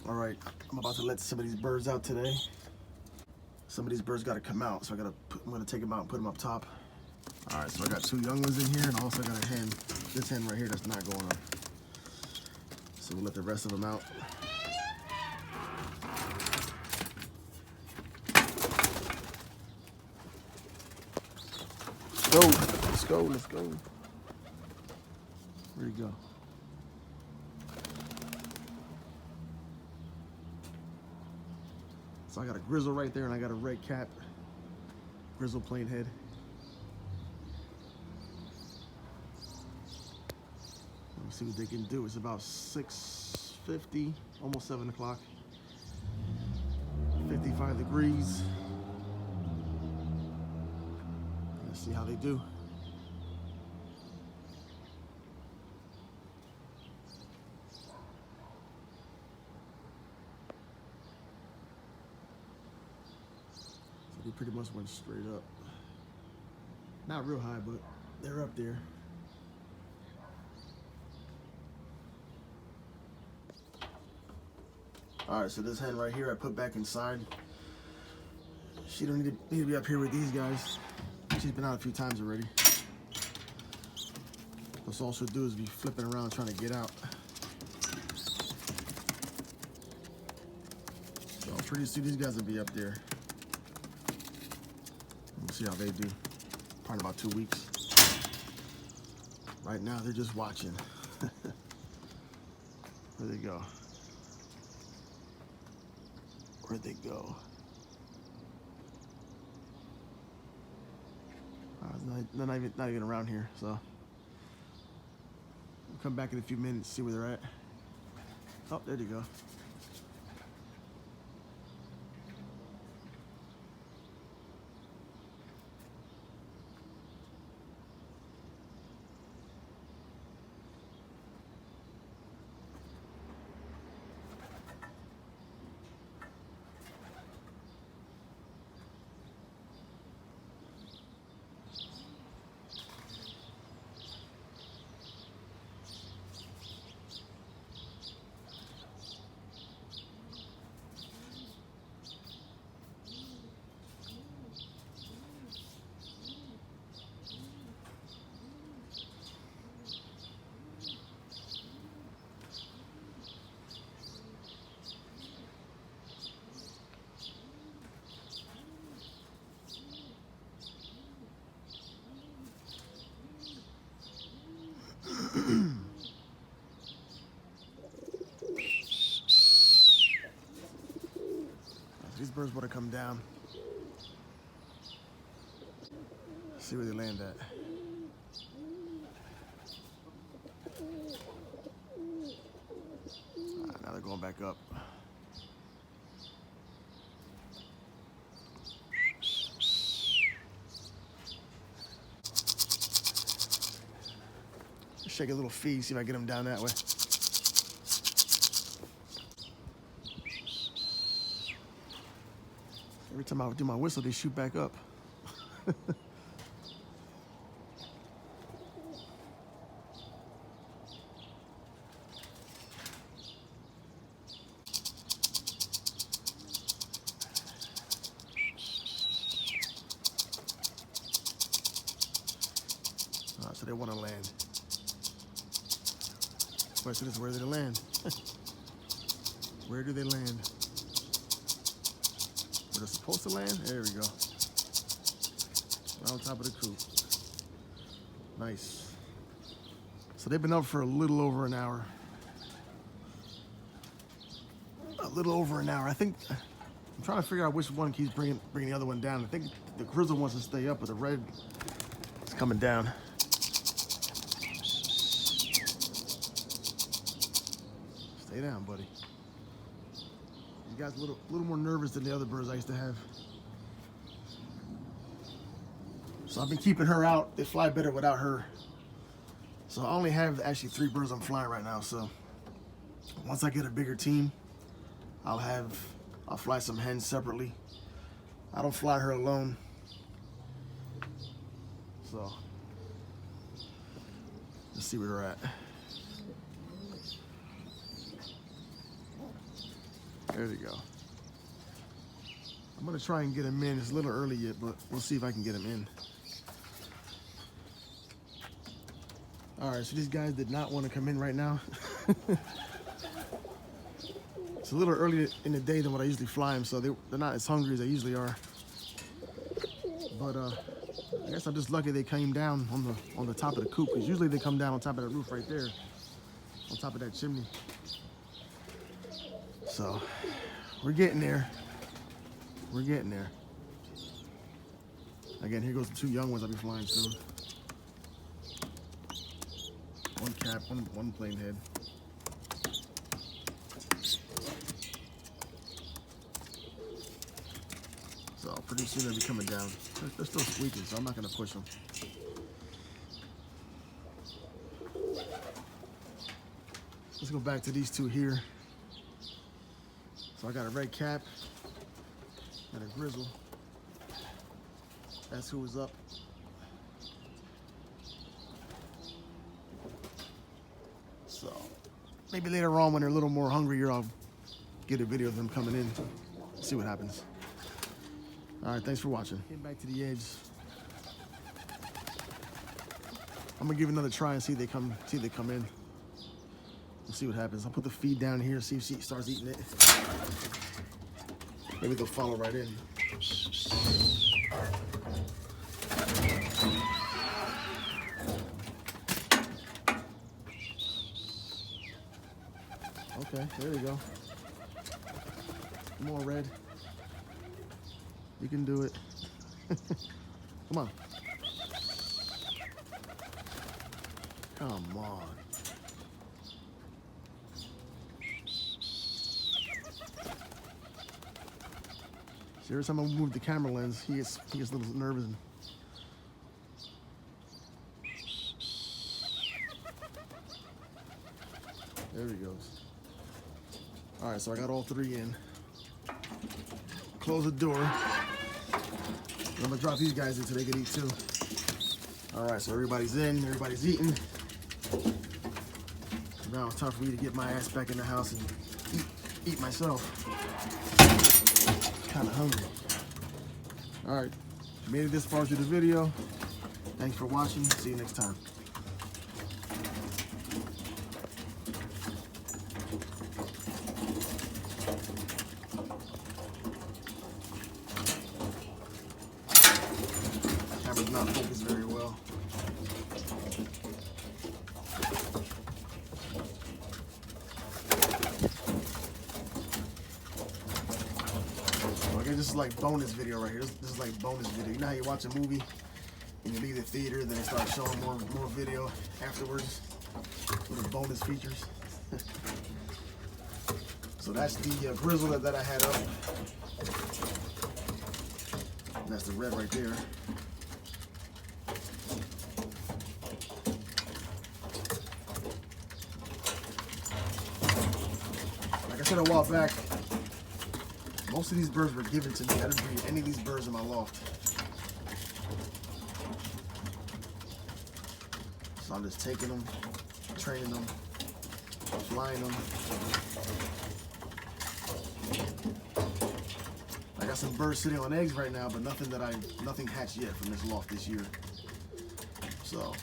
All right, I'm about to let some of these birds out today. Some of these birds got to come out, so I'm gonna take them out and put them up top. All right, so I got 2 young ones in here, and I also got a hen. This hen right here that's not going up. So we'll let the rest of them out. Let's go, let's go, let's go. Where'd he go? So I got a grizzle right there, and I got a red cap, grizzle plain head. Let's see what they can do. It's about 6:50, almost 7 o'clock. 55 degrees. Let's see how they do. So they pretty much went straight up. Not real high, but they're up there. All right, so this hen right here I put back inside. She don't need to be up here with these guys. She's been out a few times already. What's all she'll do is be flipping around trying to get out. So pretty soon these guys will be up there. We'll see how they do. Probably about 2 weeks. Right now they're just watching. Where'd they go? Where'd they go? They're not even around here, so we'll come back in a few minutes, see where they're at. Oh, there you go. These birds want to come down. See where they land at. Now they're going back up. Shake a little feed, see if I get them down that way. Every time I do my whistle, they shoot back up. So they want to land. The question is, where do they land? Where do they land? Where they're supposed to land? There we go. Right on top of the coop. Nice. So they've been up for a little over an hour. A little over an hour. I think I'm trying to figure out which one keeps bringing the other one down. I think the grizzle wants to stay up, but the red is coming down. Stay down, buddy. You guys a little more nervous than the other birds I used to have. So I've been keeping her out. They fly better without her. So I only have actually 3 birds I'm flying right now. So once I get a bigger team, I'll fly some hens separately. I don't fly her alone. So let's see where they're at. There we go. I'm gonna try and get him in. It's a little early yet, but we'll see if I can get him in. All right, so these guys did not want to come in right now. It's a little earlier in the day than what I usually fly them, so they're not as hungry as they usually are. But I guess I'm just lucky they came down on the top of the coop, because usually they come down on top of that roof right there, on top of that chimney. So we're getting there. We're getting there. Again, here goes the two young ones I'll be flying soon. One cap, one plane head. So pretty soon they'll be coming down. They're still squeaking, so I'm not gonna push them. Let's go back to these two here. So I got a red cap and a grizzle. That's who was up. So maybe later on when they're a little more hungrier, I'll get a video of them coming in. See what happens. All right, thanks for watching. Came back to the edge. I'm gonna give it another try and see if they come in. We'll see what happens. I'll put the feed down here, see if she starts eating it. Maybe they'll follow right in. Okay, there we go. Come on, Red. You can do it. Come on. Come on. See, every time I move the camera lens, he gets a little nervous. There he goes. All right, so I got all three in. Close the door. I'm gonna drop these guys in so they can eat too. All right, so everybody's in, everybody's eating. Now it's time for me to get my ass back in the house and eat myself. Kind of hungry. All right, made it this far through the video. Thanks for watching. See you next time. Camera's not focused very well. Okay, this is like bonus video right here. This is like bonus video. You know how you watch a movie and you leave the theater, then they start showing more video afterwards with the bonus features. So that's the grizzle that I had up. And that's the red right there. Like I said a while back, most of these birds were given to me. I didn't breed any of these birds in my loft. So I'm just taking them, training them, flying them. I got some birds sitting on eggs right now, but nothing hatched yet from this loft this year. So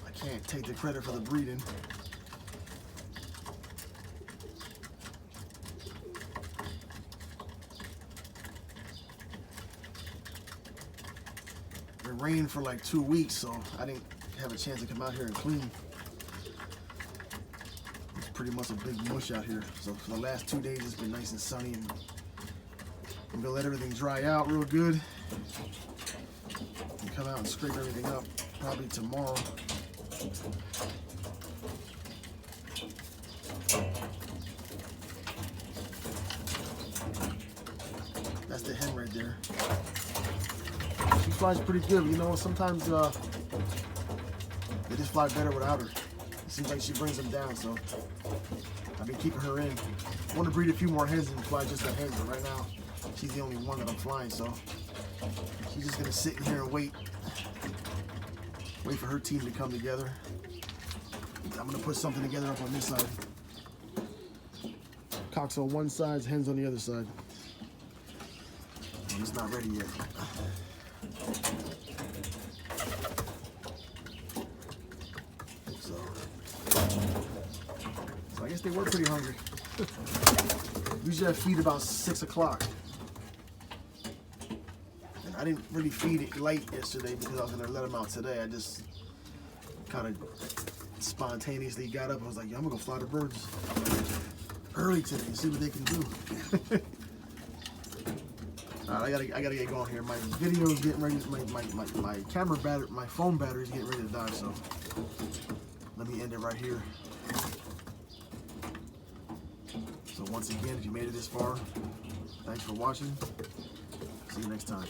I can't take the credit for the breeding. It rained for like 2 weeks, so I didn't have a chance to come out here and clean. It's pretty much a big mush out here. So for the last 2 days, it's been nice and sunny, and I'm gonna let everything dry out real good and come out and scrape everything up probably tomorrow. That's the hen right there. She flies pretty good. You know, sometimes they just fly better without her. It seems like she brings them down, so I've been keeping her in. I want to breed a few more hens and fly just the hens, but right now she's the only one that I'm flying, so she's just gonna sit in here and wait for her team to come together. I'm gonna put something together up on this side. Cocks on one side, hens on the other side. And it's not ready yet. So I guess they were pretty hungry. Usually I feed about 6 o'clock. And I didn't really feed it late yesterday because I was gonna let them out today. I just kind of spontaneously got up and was like, yo, I'm gonna go fly the birds early today and see what they can do. Alright, I gotta get going here. My video's getting ready, my camera battery, my phone battery's getting ready to die, so let me end it right here. So once again, if you made it this far, thanks for watching. See you next time.